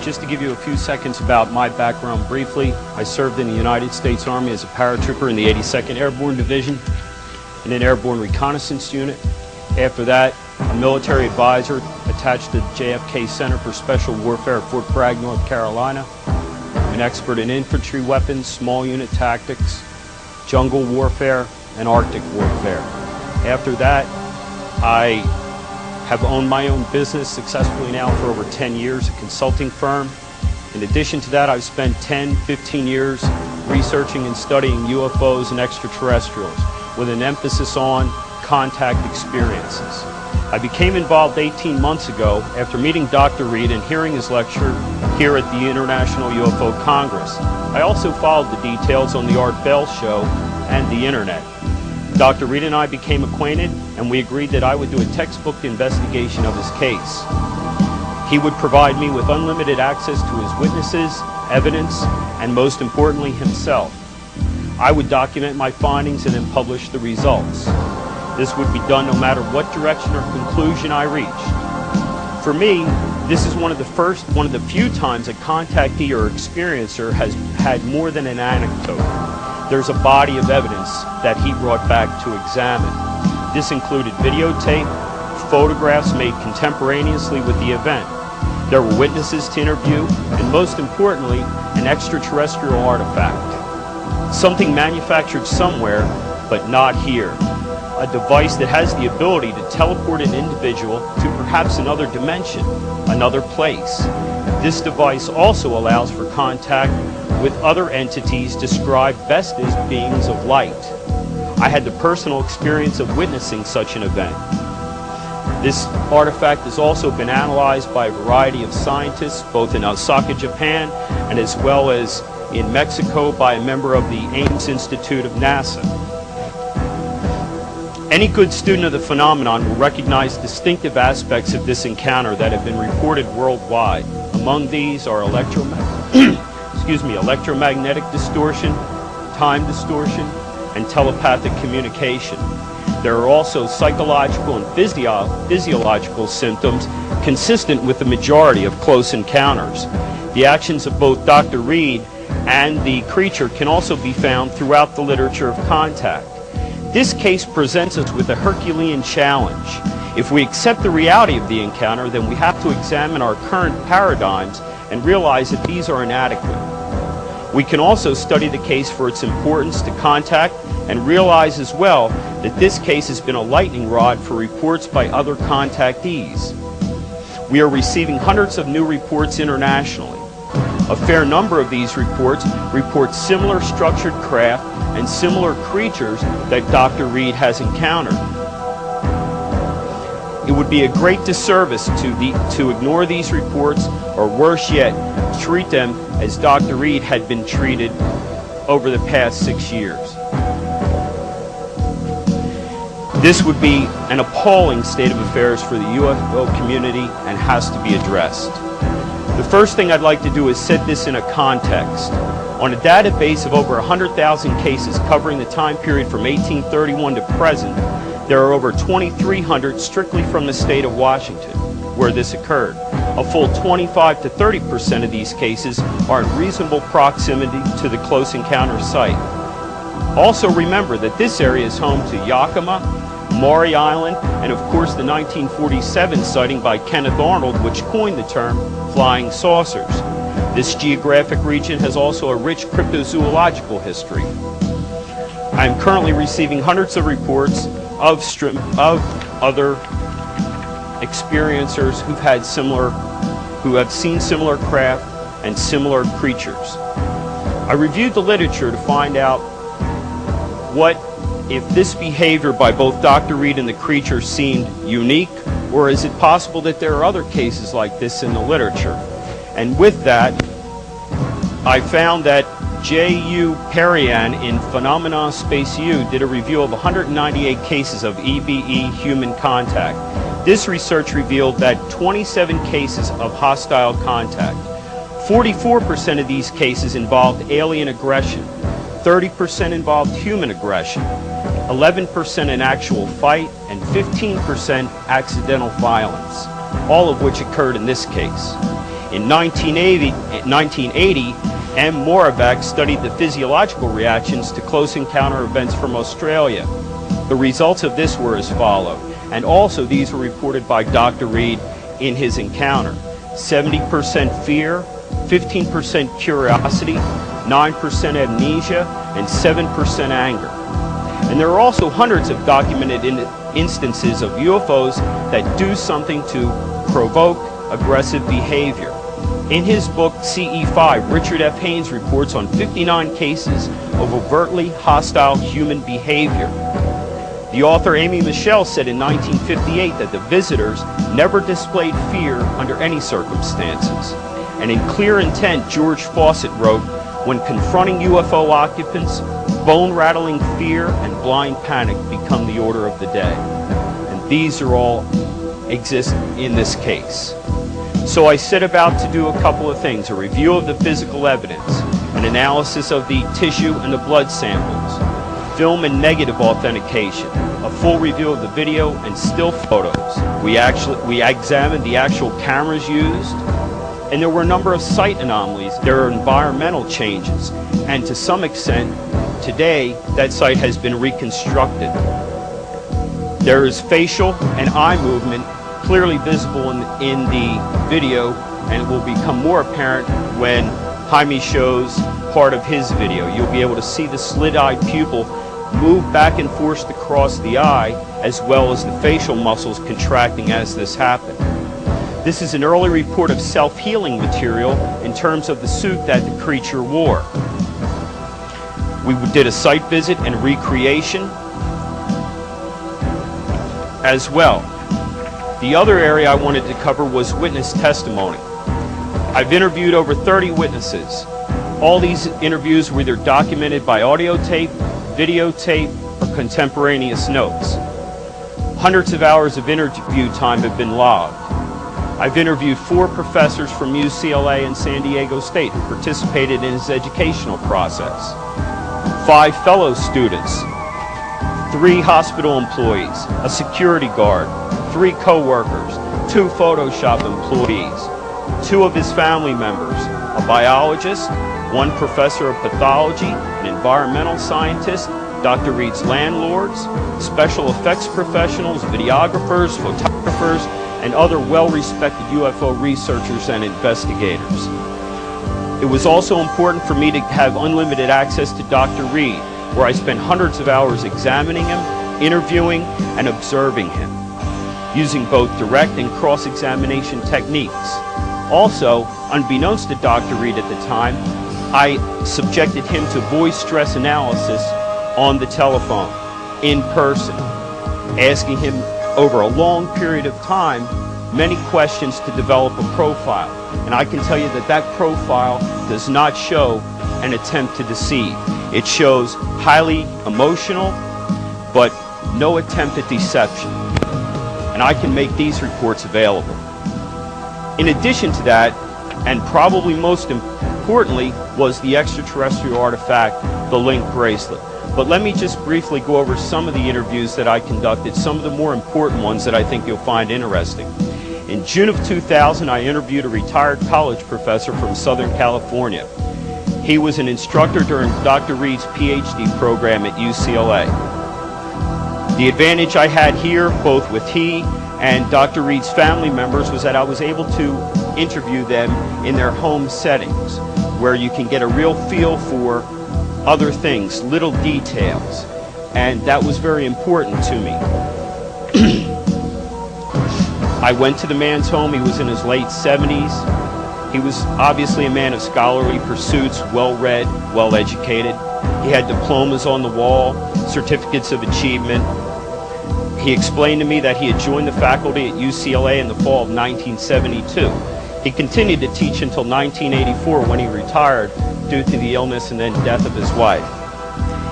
just to give you a few seconds about my background briefly. I served in the United States Army as a paratrooper in the 82nd Airborne Division in an airborne reconnaissance unit. After that, a military advisor attached to the JFK Center for Special Warfare at Fort Bragg, North Carolina. I'm an expert in infantry weapons, small unit tactics, jungle warfare, and Arctic warfare. After that, I have owned my own business successfully now for over 10 years, a consulting firm. In addition to that, I've spent 10, 15 years researching and studying UFOs and extraterrestrials with an emphasis on contact experiences. I became involved 18 months ago after meeting Dr. Reed and hearing his lecture here at the International UFO Congress. I also followed the details on the Art Bell Show and the internet. Dr. Reed and I became acquainted, and we agreed that I would do a textbook investigation of his case. He would provide me with unlimited access to his witnesses, evidence, and most importantly, himself. I would document my findings and then publish the results. This would be done no matter what direction or conclusion I reached. For me, this is one of the few times a contactee or experiencer has had more than an anecdote. There's a body of evidence that he brought back to examine. This included videotape, photographs made contemporaneously with the event. There were witnesses to interview, and most importantly, an extraterrestrial artifact. Something manufactured somewhere, but not here. A device that has the ability to teleport an individual to perhaps another dimension, another place. This device also allows for contact with other entities described best as beings of light. I had the personal experience of witnessing such an event. This artifact has also been analyzed by a variety of scientists, both in Osaka, Japan, and as well as in Mexico by a member of the Ames Institute of NASA. Any good student of the phenomenon will recognize distinctive aspects of this encounter that have been reported worldwide. Among these are electromagnetic distortion, time distortion, and telepathic communication. There are also psychological and physiological symptoms consistent with the majority of close encounters. The actions of both Dr. Reed and the creature can also be found throughout the literature of contact. This case presents us with a Herculean challenge. If we accept the reality of the encounter, then we have to examine our current paradigms and realize that these are inadequate. We can also study the case for its importance to contact and realize as well that this case has been a lightning rod for reports by other contactees. We are receiving hundreds of new reports internationally. A fair number of these reports report similar structured craft and similar creatures that Dr. Reed has encountered. It would be a great disservice to ignore these reports, or worse yet, treat them as Dr. Reed had been treated over the past 6 years. This would be an appalling state of affairs for the UFO community and has to be addressed. The first thing I'd like to do is set this in a context. On a database of over 100,000 cases covering the time period from 1831 to present, there are over 2,300 strictly from the state of Washington, where this occurred. A full 25 to 30% of these cases are in reasonable proximity to the close encounter site. Also remember that this area is home to Yakima, Maury Island, and of course the 1947 sighting by Kenneth Arnold, which coined the term flying saucers. This geographic region has also a rich cryptozoological history. I am currently receiving hundreds of reports of other experiencers who have seen similar craft and similar creatures. I reviewed the literature to find out if this behavior by both Dr. Reed and the creature seemed unique, or is it possible that there are other cases like this in the literature? And with that, I found that J.U. Perian in Phenomena Space U did a review of 198 cases of EBE human contact. This research revealed that 27 cases of hostile contact. 44% of these cases involved alien aggression. 30% involved human aggression. 11% an actual fight, and 15% accidental violence, all of which occurred in this case. In 1980, M. Moravec studied the physiological reactions to close encounter events from Australia. The results of this were as follows, and also these were reported by Dr. Reed in his encounter. 70% fear, 15% curiosity, 9% amnesia, and 7% anger. And there are also hundreds of documented instances of UFOs that do something to provoke aggressive behavior. In his book, CE5, Richard F. Haynes reports on 59 cases of overtly hostile human behavior. The author Amy Michelle said in 1958 that the visitors never displayed fear under any circumstances. And in Clear Intent, George Fawcett wrote, when confronting UFO occupants, bone-rattling fear and blind panic become the order of the day. And these are all exist in this case. So I set about to do a couple of things: a review of the physical evidence, an analysis of the tissue and the blood samples, film and negative authentication, a full review of the video and still photos. We examined the actual cameras used, and there were a number of site anomalies. There are environmental changes, and to some extent, today, that site has been reconstructed. There is facial and eye movement clearly visible in the video, and it will become more apparent when Jaime shows part of his video. You'll be able to see the slit-eyed pupil move back and forth across the eye, as well as the facial muscles contracting as this happened. This is an early report of self-healing material in terms of the suit that the creature wore. We did a site visit and recreation as well. The other area I wanted to cover was witness testimony. I've interviewed over 30 witnesses. All these interviews were either documented by audio tape, videotape, or contemporaneous notes. Hundreds of hours of interview time have been logged. I've interviewed 4 professors from UCLA and San Diego State who participated in his educational process, 5 fellow students, 3 hospital employees, a security guard, 3 co-workers, 2 Photoshop employees, 2 of his family members, a biologist, 1 professor of pathology, an environmental scientist, Dr. Reed's landlords, special effects professionals, videographers, photographers, and other well-respected UFO researchers and investigators. It was also important for me to have unlimited access to Dr. Reed, where I spent hundreds of hours examining him, interviewing, and observing him, using both direct and cross-examination techniques. Also, unbeknownst to Dr. Reed at the time, I subjected him to voice stress analysis on the telephone, in person, asking him over a long period of time many questions to develop a profile. And I can tell you that that profile does not show an attempt to deceive. It shows highly emotional, but no attempt at deception. And I can make these reports available. In addition to that, and probably most importantly, was the extraterrestrial artifact, the Link bracelet. But let me just briefly go over some of the interviews that I conducted, some of the more important ones that I think you'll find interesting. In June of 2000, I interviewed a retired college professor from Southern California. He was an instructor during Dr. Reed's PhD program at UCLA. The advantage I had here, both with he and Dr. Reed's family members, was that I was able to interview them in their home settings, where you can get a real feel for other things, little details, and that was very important to me. I went to the man's home. He was in his late 70s. He was obviously a man of scholarly pursuits, well-read, well-educated. He had diplomas on the wall, certificates of achievement. He explained to me that he had joined the faculty at UCLA in the fall of 1972. He continued to teach until 1984 when he retired due to the illness and then death of his wife.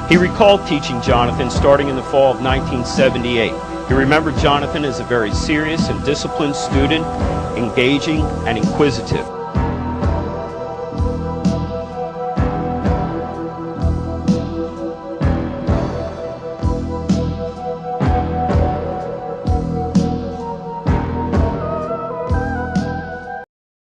He recalled teaching Jonathan starting in the fall of 1978. He remembered Jonathan as a very serious and disciplined student, engaging and inquisitive.